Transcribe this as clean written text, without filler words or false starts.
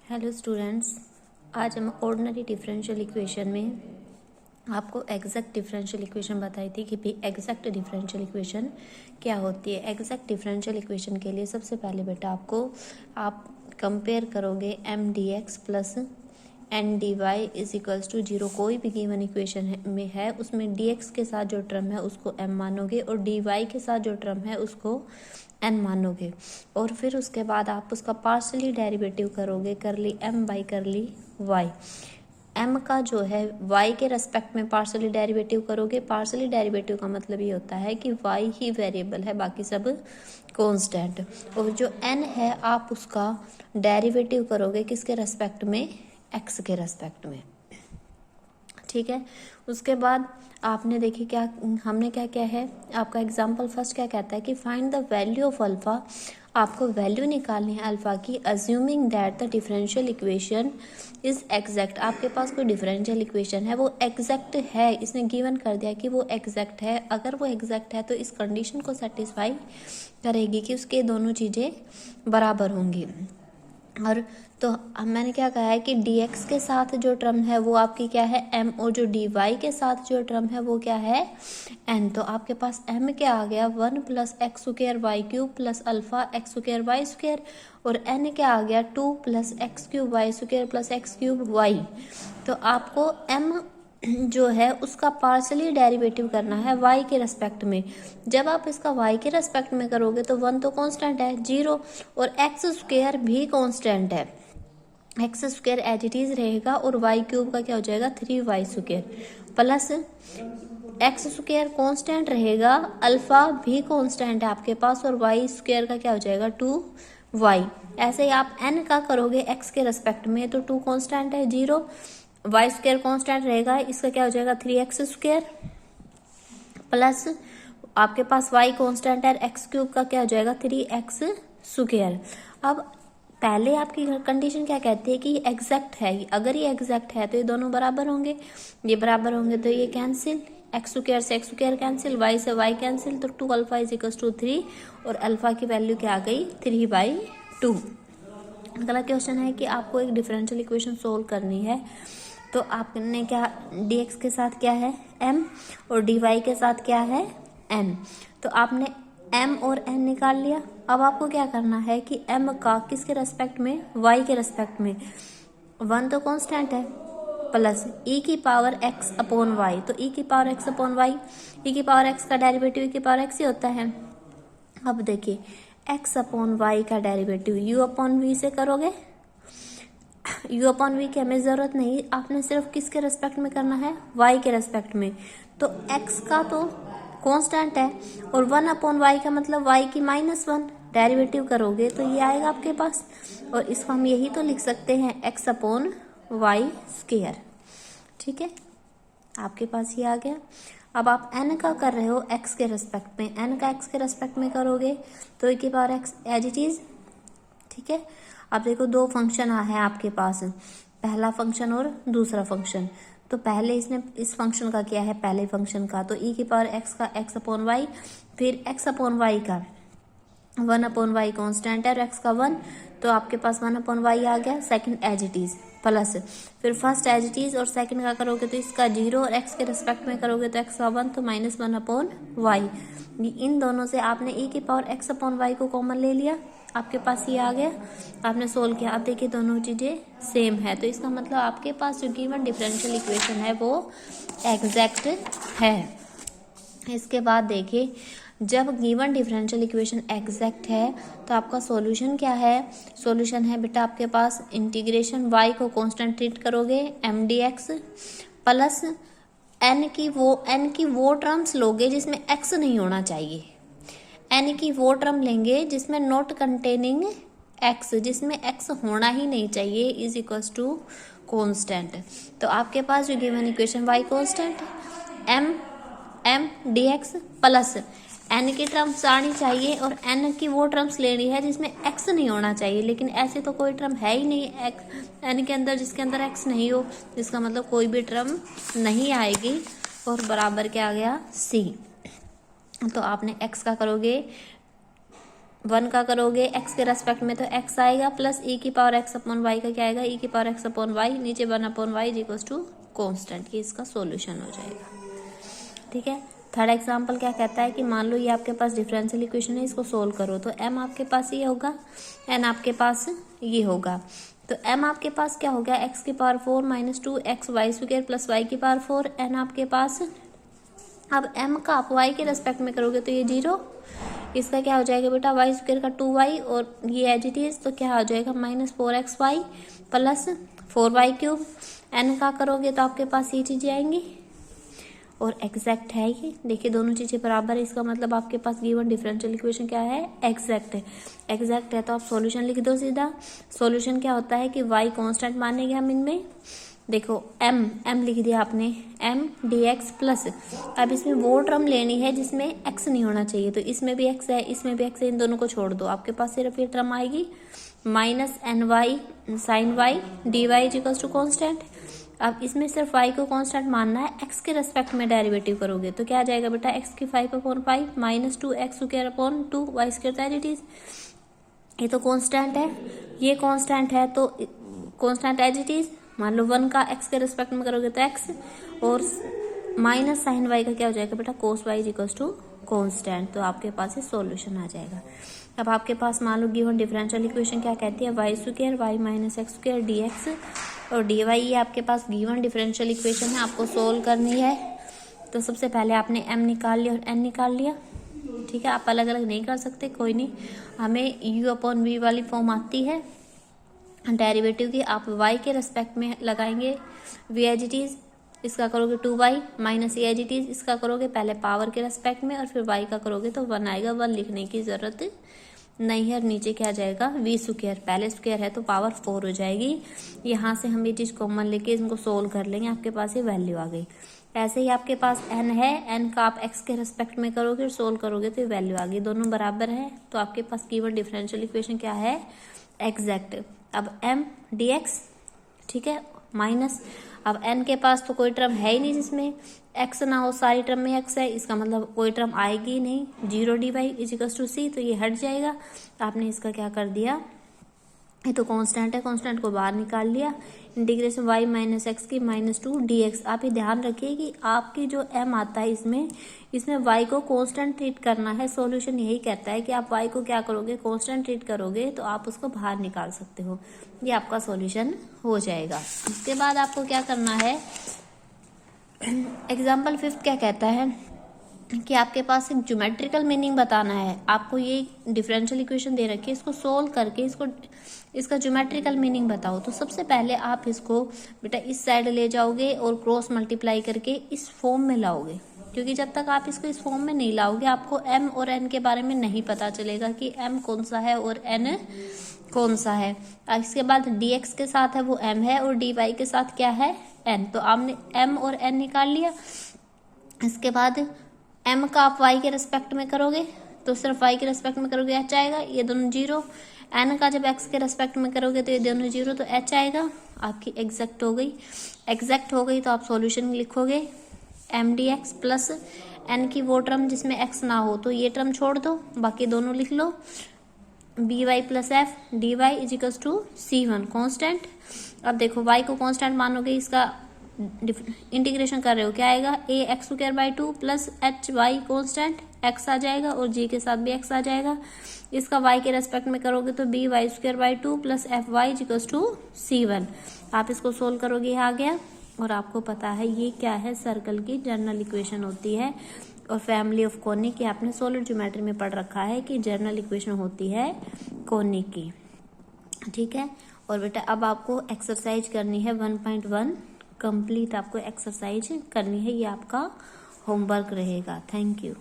Hello students, आज हम ordinary differential equation में आपको एग्जैक्ट डिफरेंशियल इक्वेशन बताई थी कि भाई एग्जैक्ट डिफरेंशियल इक्वेशन क्या होती है। एग्जैक्ट डिफरेंशियल इक्वेशन के लिए सबसे पहले बेटा आप कंपेयर करोगे M D X plus N D Y is equals to 0। कोई भी गिवन इक्वेशन में है उसमें डी एक्स के साथ जो टर्म है उसको एम मानोगे और डी वाई के साथ जो टर्म है उसको एन मानोगे, और फिर उसके बाद आप उसका पार्शियली डेरिवेटिव करोगे curly M by curly Y. M का जो है वाई के रेस्पेक्ट में पार्शियली डेरिवेटिव करोगे। पार्शियली डेरिवेटिव का मतलब ये होता है कि वाई ही वेरिएबल है, बाकी सब कांस्टेंट। और जो एन है आप उसका डेरिवेटिव करोगे किसके रेस्पेक्ट में, एक्स के रेस्पेक्ट में। ठीक है, उसके बाद आपने देखिए क्या हमने क्या क्या है, आपका एग्जाम्पल फर्स्ट क्या कहता है कि find the value of alpha. आपको वैल्यू निकालनी है अल्फा की, assuming that the differential equation is exact. आपके पास कोई डिफरेंशियल इक्वेशन है वो एग्जैक्ट है, इसने गिवन कर दिया कि वो एग्जैक्ट है। अगर वो एग्जैक्ट है तो इस कंडीशन को सेटिस्फाई करेगी कि उसके दोनों चीज़ें बराबर होंगी। और तो मैंने क्या कहा है कि dx के साथ जो टर्म है वो आपकी क्या है m, और जो dy के साथ जो टर्म है वो क्या है n। तो आपके पास m क्या आ गया 1 plus X square Y cube plus alpha X square Y square, और n क्या आ गया 2 plus X cube Y square plus X cube Y. तो आपको m जो है उसका पार्शियली डेरिवेटिव करना है y के रेस्पेक्ट में। जब आप इसका y के रेस्पेक्ट में करोगे तो 1 तो कांस्टेंट है 0, और एक्स स्क्वायर भी कांस्टेंट है, X square as it is रहेगा, और वाई क्यूब का क्या हो जाएगा 3y square plus X square constant रहेगा, अल्फा भी कांस्टेंट है आपके पास, और वाई स्क्वायर का क्या हो जाएगा 2y। ऐसे ही आप n का करोगे x के रेस्पेक्ट में तो 2 कांस्टेंट है 0, वाई स्क्वायर कांस्टेंट रहेगा, इसका क्या हो जाएगा 3x स्क्वायर प्लस आपके पास y कांस्टेंट है, एक्स क्यूब का क्या हो जाएगा 3x स्क्वायर। अब पहले आपकी कंडीशन क्या कहती है कि ये एग्जैक्ट है, अगर ये एग्जैक्ट है तो ये दोनों बराबर होंगे, ये बराबर होंगे तो ये कैंसिल, एक्स स्क्वायर से एक्स स्क्वायर कैंसिल, वाई से वाई कैंसिल, तो 2 अल्फा इज इक्वल टू 3, और अल्फा की वैल्यू क्या आ गई 3/2। अगला क्वेश्चन है कि आपको एक डिफरेंशियल इक्वेशन सोल्व करनी है, तो आपने क्या dx के साथ क्या है m और dy के साथ क्या है n। तो आपने m और n निकाल लिया। अब आपको क्या करना है कि m का किसके रेस्पेक्ट में, y के रेस्पेक्ट में, 1 तो कांस्टेंट है प्लस e की पावर x अपॉन y। तो e की power x upon y, e की पावर x का डेरिवेटिव e की पावर x ही होता है। अब देखिए x अपॉन y का डेरिवेटिव u अपॉन v से करोगे, u अपॉन वी की हमें जरूरत नहीं, आपने सिर्फ किसके रेस्पेक्ट में करना है y के रेस्पेक्ट में। तो x का तो कांस्टेंट है, और 1 अपॉन y का मतलब y की -1 डेरिवेटिव करोगे तो ये आएगा आपके पास, और इसको हम यही तो लिख सकते हैं x अपॉन वाई स्क्वायर। ठीक है, आपके पास ये आ गया। अब आप n का कर रहे हो x के रेस्पेक्ट में, n का x के रेस्पेक्ट में करोगे तो e की power x as it is. ठीक है, अब देखो दो फंक्शन है आपके पास, पहला फंक्शन और दूसरा फंक्शन। तो पहले इसने इस फंक्शन का किया है पहले फंक्शन का, तो e की पावर x का x अपॉन वाई, फिर x अपॉन वाई का 1 अपॉन वाई कॉन्स्टेंट है और x का 1, तो आपके पास 1 अपॉन वाई आ गया। Second as it is plus फिर फर्स्ट एज इट इज, और सेकंड का करोगे तो इसका 0, और x के रेस्पेक्ट में करोगे तो x का 1, तो -1 अपॉन वाई। इन दोनों से आपने e की पावर x अपॉन वाई को कॉमन ले लिया, आपके पास ये आ गया, आपने सोल्व किया। अब देखिए दोनों चीजें सेम है, तो इसका मतलब आपके पास जो गिवन डिफरेंशियल इक्वेशन है वो एग्जैक्ट है। इसके बाद देखिए जब गिवन डिफरेंशियल इक्वेशन एग्जैक्ट है तो आपका सॉल्यूशन क्या है, सॉल्यूशन है बेटा आपके पास इंटीग्रेशन y को कांस्टेंट ट्रीट करोगे M D X plus n की वो टर्म्स लोगे जिसमें x नहीं होना चाहिए, n की वो टर्म लेंगे जिसमें नॉट कंटेनिंग x, जिसमें x होना ही नहीं चाहिए, इज इक्वल्स टू कांस्टेंट। तो आपके पास जो given equation y constant m dx plus n की टर्म्स आनी चाहिए, और n की वो टर्म्स लेनी है जिसमें x नहीं होना चाहिए, लेकिन ऐसे तो कोई टर्म है ही नहीं n के अंदर जिसके अंदर x नहीं हो, जिसका मतलब कोई भी टर्म नहीं आएगी, और बराबर क्या आ गया c। तो आपने x का करोगे 1 का करोगे एक्स के रेस्पेक्ट में तो एक्स आएगा, प्लस e की पावर x अपॉन वाई का क्या आएगा, e की पावर x अपॉन वाई, नीचे 1 upon Y is equal to constant. ये इसका सॉल्यूशन हो जाएगा। ठीक है। थर्ड एग्जाम्पल क्या कहता है कि मान लो ये आपके पास डिफरेंशियल इक्वेशन है, इसको सोल्व करो तो m आपके पास ये होगा, n आपके पास ये होगा। तो m आपके पास क्या हो गया, x की power 4 minus 2 X Y square plus Y की पावर 4, n आपके पास। अब m का आप y के रेस्पेक्ट में करोगे तो ये 0, इसका क्या हो जाएगा बेटा वाई स्क्वायर का 2y, और ये एज इट इज तो क्या हो जाएगा minus 4xy plus 4y cube. n का करोगे तो आपके पास ये चीजें आएंगी, और एग्जैक्ट है ये। देखिए दोनों चीजें बराबर है, इसका मतलब आपके पास गिवन डिफरेंशियल इक्वेशन क्या है, एग्जैक्ट है। एग्जैक्ट है तो आप सॉल्यूशन लिख दो सीधा। सॉल्यूशन क्या होता है कि y कांस्टेंट मानेंगे हम इनमें। देखो m लिख दिया आपने, m dx प्लस, अब इसमें वो टर्म लेनी है जिसमें x नहीं होना चाहिए, तो इसमें भी x है, इसमें भी x है, इन दोनों को छोड़ दो, आपके पास सिर्फ ये टर्म आएगी minus ny sine Y dy is equal to constant. अब इसमें सिर्फ y को कांस्टेंट मानना है, x के रेस्पेक्ट में डेरिवेटिव करोगे तो क्या आ जाएगा बेटा, x की 5 upon 5 minus 2 X square upon 2 Y square as it is. ये तो कांस्टेंट है, ये कांस्टेंट है तो कांस्टेंट एज इट इज। मान लो 1 का x के रेस्पेक्ट में करोगे तो x, और माइनस साइन y का क्या हो जाएगा बेटा, cos y is equal to constant. तो आपके पास ये सॉल्यूशन आ जाएगा। अब आपके पास मान लो गिवन डिफरेंशियल इक्वेशन क्या कहती है, Y square Y minus X square D X और डी वाई, ये आपके पास गिवन डिफरेंशियल इक्वेशन है, आपको सोल्व करनी है। तो सबसे पहले आपने m निकाल लिया और n निकाल लिया। ठीक है, आप अलग अलग नहीं कर सकते, कोई नहीं, हमें u अपॉन v वाली फॉर्म आती है डेरिवेटिव की। आप y के रेस्पेक्ट में लगाएंगे v एज इट इज, इसका करोगे 2y minus as it is, इसका करोगे पहले पावर के रेस्पेक्ट में और फिर y का करोगे तो 1 आएगा। 1 लिखने की जरूरत नहीं है, नीचे क्या जाएगा v स्क्वायर, पहले स्क्वायर है तो पावर 4 हो जाएगी। यहाँ से हम ये चीज कॉमन लेके इनको सोल्व कर लेंगे, आपके पास ये वैल्यू आ गई। ऐसे ही आपके पास n है, n का आप x के रेस्पेक्ट में करोगे और सोल्व करोगे तो ये वैल्यू आ गई, दोनों बराबर है। तो आपके पास गिवन डिफरेंशियल इक्वेशन क्या है, एग्जैक्ट। अब m dx, ठीक है, माइनस, अब n के पास तो कोई टर्म है ही नहीं जिसमें x ना हो, सारी टर्म में x है, इसका मतलब कोई टर्म आएगी ही नहीं। 0 dy is equal to c, तो ये हट जाएगा। आपने इसका क्या कर दिया, ये तो कांस्टेंट है, कांस्टेंट को बाहर निकाल लिया। इंटीग्रेशन y माइनस एक्स की माइनस 2 dx। आप ये ध्यान रखिए कि आपकी जो m आता है इसमें y को कांस्टेंट ट्रीट करना है। सॉल्यूशन यही कहता है कि आप y को क्या करोगे, कांस्टेंट ट्रीट करोगे तो आप उसको बाहर निकाल सकते हो। ये आपका सॉल्यूशन हो जाएगा। इसके बाद आपको क्या करना है, एग्जाम्पल 5 क्या कहता है कि आपके पास एक ज्योमेट्रिकल मीनिंग बताना है। आपको ये डिफरेंशियल इक्वेशन दे रखी है, इसको सोल्व करके इसका ज्योमेट्रिकल मीनिंग बताओ। तो सबसे पहले आप इसको बेटा इस साइड ले जाओगे और क्रॉस मल्टीप्लाई करके इस फॉर्म में लाओगे, क्योंकि जब तक आप इसको इस फॉर्म में नहीं लाओगे आपको m और n के बारे में नहीं पता चलेगा कि m कौन सा है और n कौन सा है। इसके बाद dx के साथ है वो m है और dy के साथ क्या है, n। तो आपने m और n निकाल लिया। इसके बाद m का आप y के रेस्पेक्ट में करोगे तो सिर्फ y के रेस्पेक्ट में करोगे h आएगा, ये दोनों 0। n का जब x के रेस्पेक्ट में करोगे तो ये दोनों 0, तो h आएगा। आपकी एग्जैक्ट हो गई। एग्जैक्ट हो गई तो आप सॉल्यूशन लिखोगे m dx प्लस n की वो टर्म जिसमें x ना हो तो ये टर्म छोड़ दो, बाकी दोनों लिख लो। by plus F D Y is equal to c1 constant. अब देखो y को कॉन्स्टेंट मानोगे, इसका इंटीग्रेशन कर रहे हो, क्या आएगा, a X square by 2 plus H Y constant x आ जाएगा और g के साथ भी x आ जाएगा। इसका y के रेस्पेक्ट में करोगे तो b Y square by 2 plus F Y is equal to c1। आप इसको सोल्व करोगे, ये आ गया। और आपको पता है ये क्या है, सर्कल की जनरल इक्वेशन होती है, और फैमिली ऑफ कोनिक की आपने सॉलिड ज्योमेट्री में पढ़ रखा है कि जनरल इक्वेशन होती है कोनिक की। ठीक है, और बेटा अब आपको एक्सरसाइज करनी है 1.1 कंप्लीट, आपको एक्सरसाइज करनी है, ये आपका होमवर्क रहेगा। Thank you.